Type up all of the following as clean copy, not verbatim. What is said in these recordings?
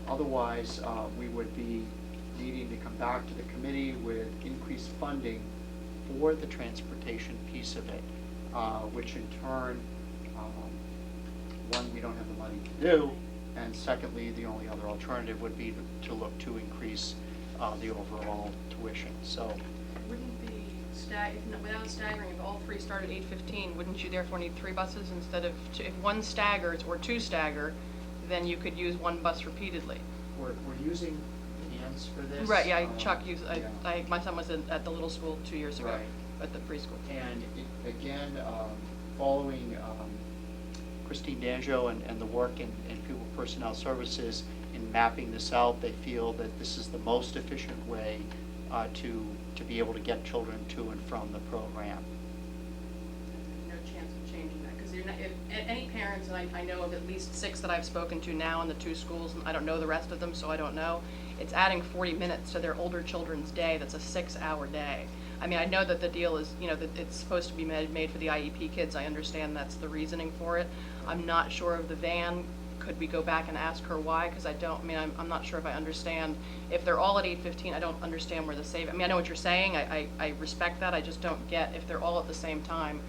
Otherwise, we would be needing to come back to the committee with increased funding for the transportation piece of it, which in turn, one, we don't have the money to do, and secondly, the only other alternative would be to look to increase the overall tuition. So, Wouldn't the without staggering, if all three start at 8:15, wouldn't you therefore need 3 buses instead of two? If one staggers or 2 stagger, then you could use 1 bus repeatedly. we're using vans for this. Right, yeah, Chuck used, yeah. my son was at the little school 2 years ago, Right. at the preschool. And again, following Christine Danjo and the work in Pupil Personnel Services in mapping this out, they feel that this is the most efficient way to be able to get children to and from the program. No chance of changing that, because if any parents, and I know of at least 6 that I've spoken to now in the 2 schools, and I don't know the rest of them, so I don't know, it's adding 40 minutes to their older children's day. That's a 6-hour day. I mean, I know that the deal is, that it's supposed to be made for the IEP kids. I understand that's the reasoning for it. I'm not sure of the van. Could we go back and ask her why? Because I'm not sure if I understand. If they're all at 8:15, I don't understand where the save. I mean, I know what you're saying. I respect that. I just don't get, if they're all at the same time,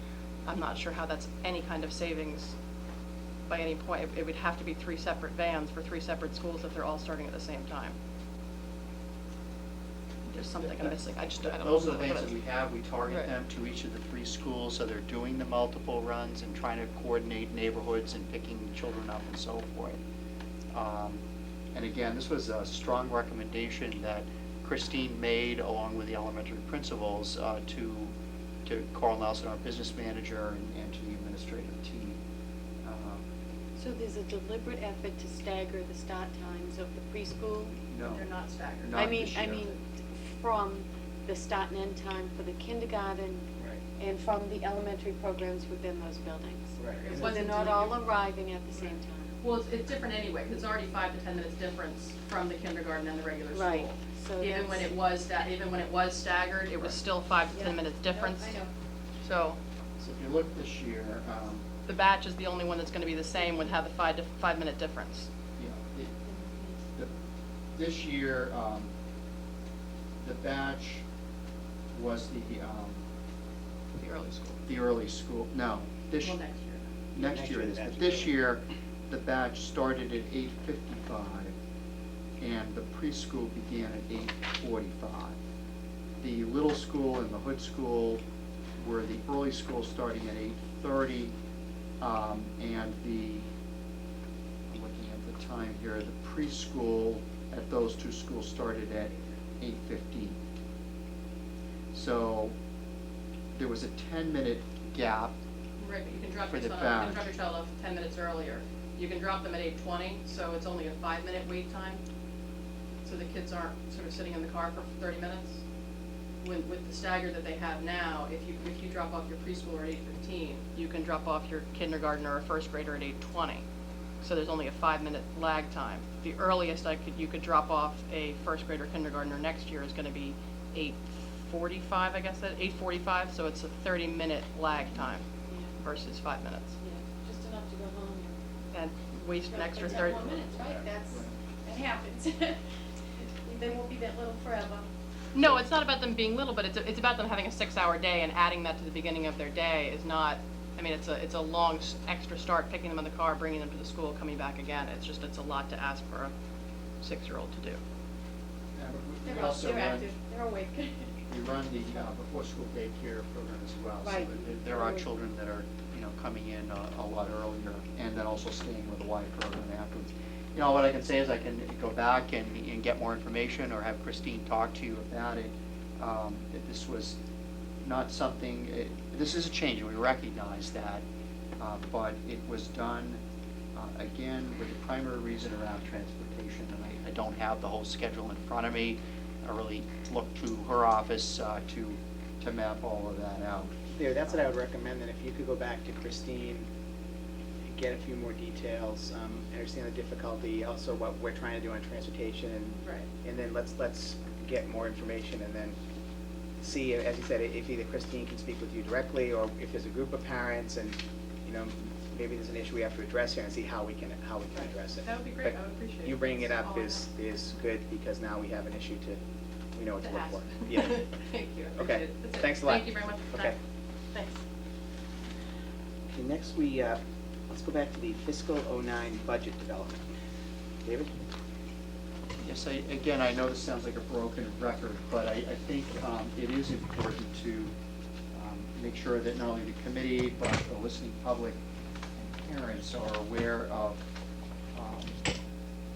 I'm not sure how that's any kind of savings by any point. It would have to be 3 separate vans for 3 separate schools if they're all starting at the same time. There's something I'm missing. I don't know. Those are the things that we have. We target Right. them to each of the 3 schools, so they're doing the multiple runs and trying to coordinate neighborhoods and picking children up and so forth. And again, this was a strong recommendation that Christine made along with the elementary principals to Carl Nelson, our business manager, and to the administrative team. So there's a deliberate effort to stagger the start times of the preschool? No. They're not staggered. Not this year. From the start and end time for the kindergarten Right. and from the elementary programs within those buildings. Right. It So wasn't they're not doing all it. arriving at the same time. Well, it's different anyway, because it's already 5 to 10 minutes difference from the kindergarten and the regular school. Right, so Even when that's- it was staggered, it was still 5 to 10 minutes difference. I know. So So if you look this year, the batch is the only one that's going to be the same, would have the 5-minute difference. this year, the batch was The early school. the early school, no, Well, next year. next year it is, but this year, the batch started at 8:55, and the preschool began at 8:45. The little school and the hood school were the early school starting at 8:30, and I'm looking at the time here, the preschool at those 2 schools started at 8:15. So there was a 10-minute gap. Right, but you can drop For your the son off, you can batch. drop your child off 10 minutes earlier. You can drop them at 8:20, so it's only a 5-minute wait time. So the kids aren't sort of sitting in the car for 30 minutes. With the stagger that they have now, if you drop off your preschooler at 8:15, you can drop off your kindergartner or first grader at 8:20. So there's only a 5-minute lag time. The earliest you could drop off a first grader kindergartner next year is going to be 8:45, I guess, at 8:45, so it's a 30-minute lag time Yeah. versus 5 minutes. Yeah, just enough to go home And waste an extra and 30. 10 more minutes, right? That happens. They won't be that little forever. No, it's not about them being little, but it's about them having a 6-hour day, and adding that to the beginning of their day is not, I mean, it's a long extra start, picking them in the car, bringing them to the school, coming back again. It's a lot to ask for a 6-year-old to do. We They're also run- active, they're awake. We run the before-school daycare program as well. Right. So there are children that are, coming in a lot earlier, and then also staying with the Y program afterwards. What I can say is I can go back and get more information, or have Christine talk to you about it. That this was not something, this is a change, we recognize that, but it was done, again, with the primary reason around transportation, and I don't have the whole schedule in front of me. I really looked to her office to map all of that out. Yeah, that's what I would recommend, that if you could go back to Christine and get a few more details, understand the difficulty, also what we're trying to do on transportation, Right. and then let's get more information, and then see, as you said, if either Christine can speak with you directly, or if there's a group of parents, and, maybe there's an issue we have to address here and see how we can address it. That would be great. But I would appreciate it. you bringing it That's up all I is good, because now we have an issue we know what to To look ask. for. Yeah. Thank you, I Okay. appreciate it. That's it. Thanks a lot. Thank you very much for your Okay. time. Thanks. Okay, next let's go back to the fiscal '09 budget development. David? Yes, again, I know this sounds like a broken record, but I think it is important to make sure that not only the committee, but the listening public and parents are aware of,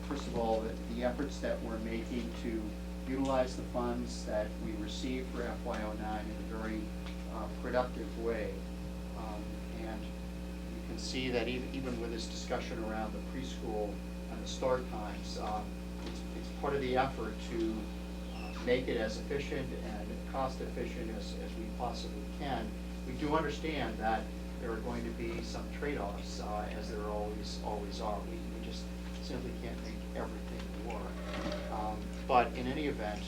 first of all, the efforts that we're making to utilize the funds that we receive for FY09 in a very productive way. And you can see that even with this discussion around the preschool and the start times, it's part of the effort to make it as efficient and cost efficient as we possibly can. We do understand that there are going to be some trade-offs, as there always are. We just simply can't make everything work. But in any event,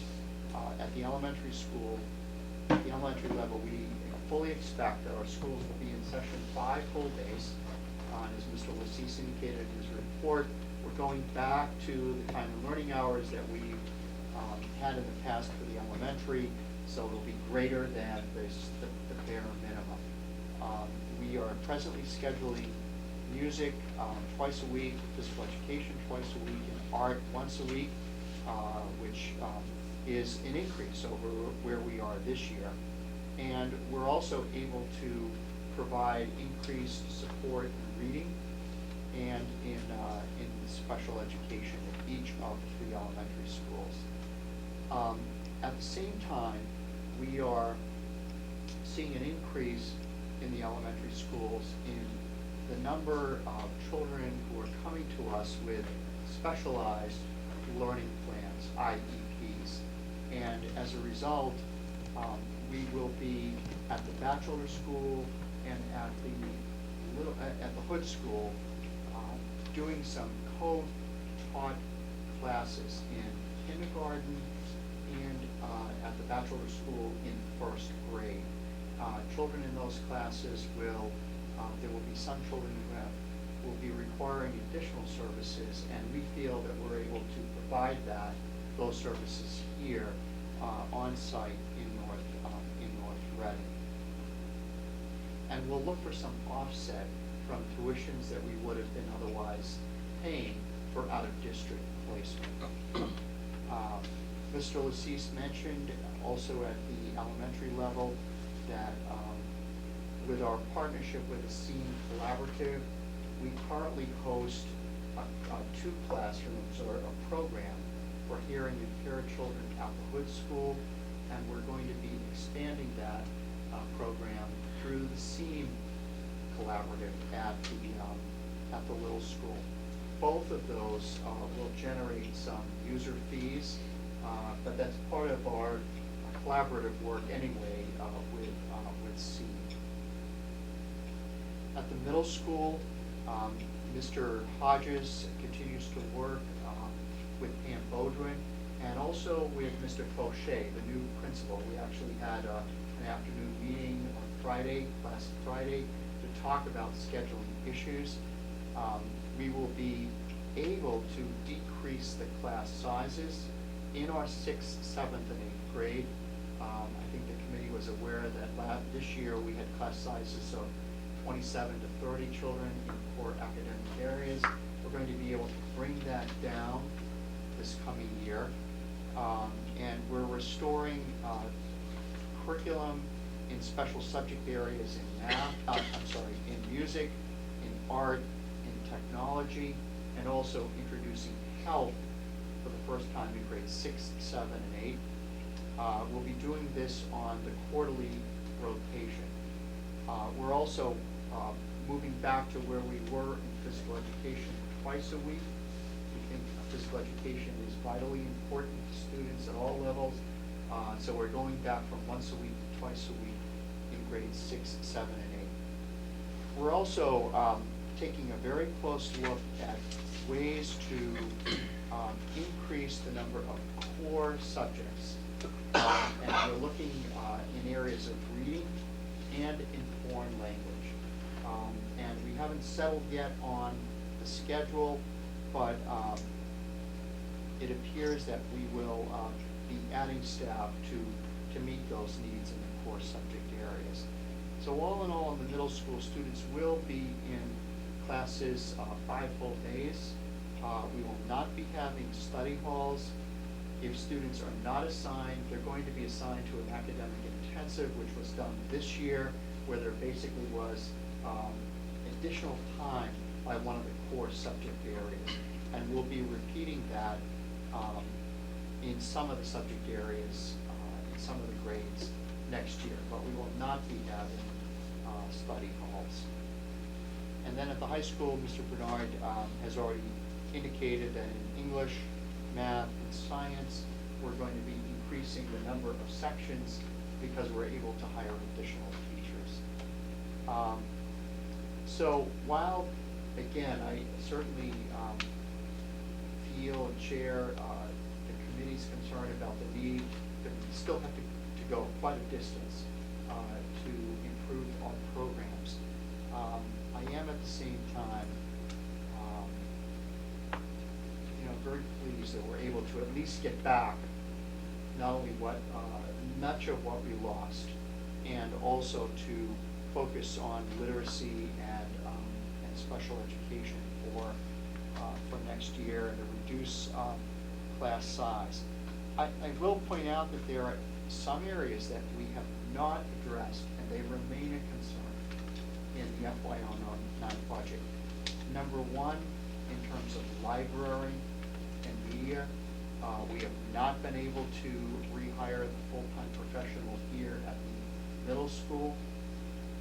at the elementary school, at the elementary level, we fully expect that our schools will be in session 5 full days. As Mr. Lassis indicated in his report, we're going back to the time and learning hours that we had in the past for the elementary, so it'll be greater than the bare minimum. We are presently scheduling music twice a week, physical education twice a week, and art once a week, which is an increase over where we are this year. And we're also able to provide increased support in reading and in special education at each of the 3 elementary schools. At the same time, we are seeing an increase in the elementary schools in the number of children who are coming to us with specialized learning plans, IEPs. And as a result, we will be at the bachelor school and at the Hood School doing some co-taught classes in kindergarten and at the bachelor school in 1st grade. Children in those classes there will be some children who will be requiring additional services, and we feel that we're able to provide those services here on site in North Reading. And we'll look for some offset from tuitions that we would have been otherwise paying for out-of-district placement. Mr. Lassis mentioned also at the elementary level that with our partnership with the SEAM Collaborative, we currently host 2 classrooms or a program for hearing impaired children at the Hood School, and we're going to be expanding that program through the SEAM Collaborative at the Little School. Both of those will generate some user fees, but that's part of our collaborative work anyway with SEAM. At the middle school, Mr. Hodges continues to work with Pam Bodrin and also with Mr. Fauché, the new principal. We actually had an afternoon meeting on last Friday, to talk about scheduling issues. We will be able to decrease the class sizes in our 6th, 7th, and 8th grade. I think the committee was aware that this year we had class sizes of 27 to 30 children in core academic areas. We're going to be able to bring that down this coming year. And we're restoring curriculum in special subject areas in math, in music, in art, in technology, and also introducing health for the first time in grades 6, 7, and 8. We'll be doing this on the quarterly rotation. We're also moving back to where we were in physical education twice a week. We think physical education is vitally important to students at all levels. So we're going back from once a week to twice a week in grades 6, 7, and 8. We're also taking a very close look at ways to increase the number of core subjects. And we're looking in areas of reading and in foreign language. And we haven't settled yet on the schedule, but it appears that we will be adding staff to meet those needs in the core subject areas. So all in all, in the middle school, students will be in classes 5 full days. We will not be having study halls. If students are not assigned, they're going to be assigned to an academic intensive, which was done this year, where there basically was additional time by one of the core subject areas. And we'll be repeating that in some of the subject areas, in some of the grades next year, but we will not be having study halls. And then at the high school, Mr. Bernard has already indicated that in English, math, and science, we're going to be increasing the number of sections because we're able to hire additional teachers. So while, again, I certainly feel and share the committee's concern about the need, that we still have to go quite a distance to improve our programs. I am at the same time very pleased that we're able to at least get back not only much of what we lost, and also to focus on literacy and special education for next year, and to reduce class size. I will point out that there are some areas that we have not addressed, and they remain a concern in the FY09 budget. Number one, in terms of library and media, we have not been able to rehire the full-time professional here at the middle school.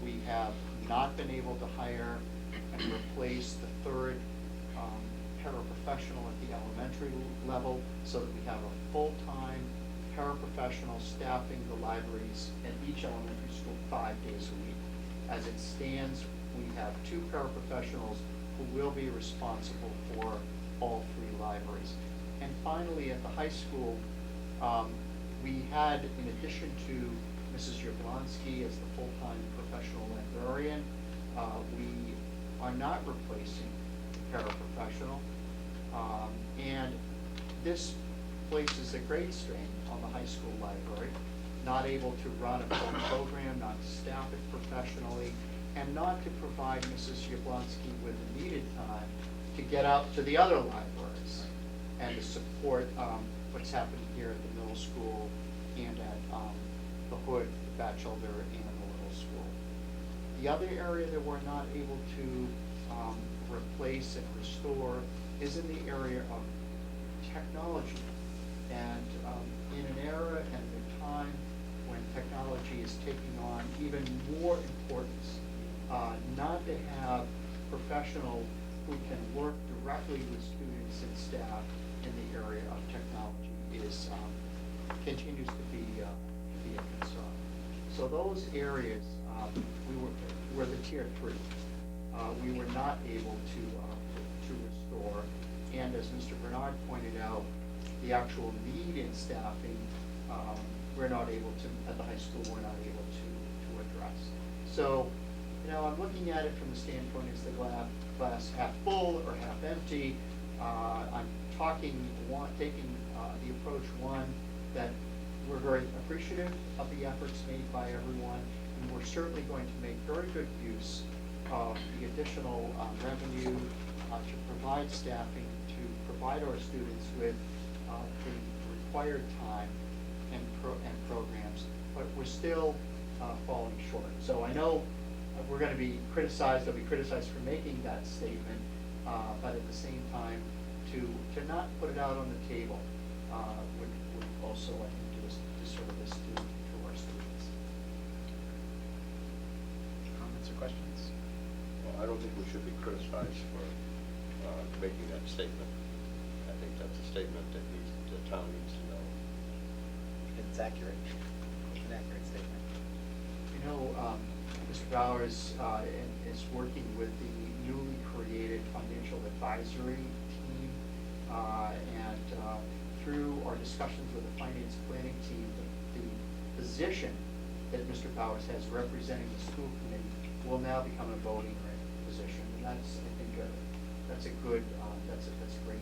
We have not been able to hire and replace the third paraprofessional at the elementary level, so that we have a full-time paraprofessional staffing the libraries at each elementary school 5 days a week. As it stands, we have 2 paraprofessionals who will be responsible for all 3 libraries. And finally, at the high school, we had, in addition to Mrs. Jablonski as the full-time professional librarian, we are not replacing the paraprofessional. And this places a great strain on the high school library, not able to run a full program, not to staff it professionally, and not to provide Mrs. Jablonski with the needed time to get out to the other libraries and to support what's happening here at the middle school and at the Hood, the Batchelder, and the Little School. The other area that we're not able to replace and restore is in the area of technology. And in an era and a time when technology is taking on even more importance, not to have professionals who can work directly with students and staff in the area of technology is continues to be a concern. So those areas we were the tier 3. We were not able to restore, and as Mr. Bernard pointed out, the actual need in staffing we're not able to, at the high school, we're not able to address. So, I'm looking at it from the standpoint, is the glass half full or half empty? I'm taking the approach, one, that we're very appreciative of the efforts made by everyone, and we're certainly going to make very good use of the additional revenue to provide staffing, to provide our students with the required time and programs, but we're still falling short. So I know we're going to be criticized, I'll be criticized for making that statement, but at the same time, to not put it out on the table would also, I think, do us disservice to our students. Comments or questions? Well, I don't think we should be criticized for making that statement. I think that's a statement that the town needs to know. It's accurate. It's an accurate statement. Mr. Bowers is working with the newly created financial advisory team, and through our discussions with the finance planning team, the position that Mr. Bowers has representing the school committee will now become a voting position, and that's, I think, that's a good, that's a great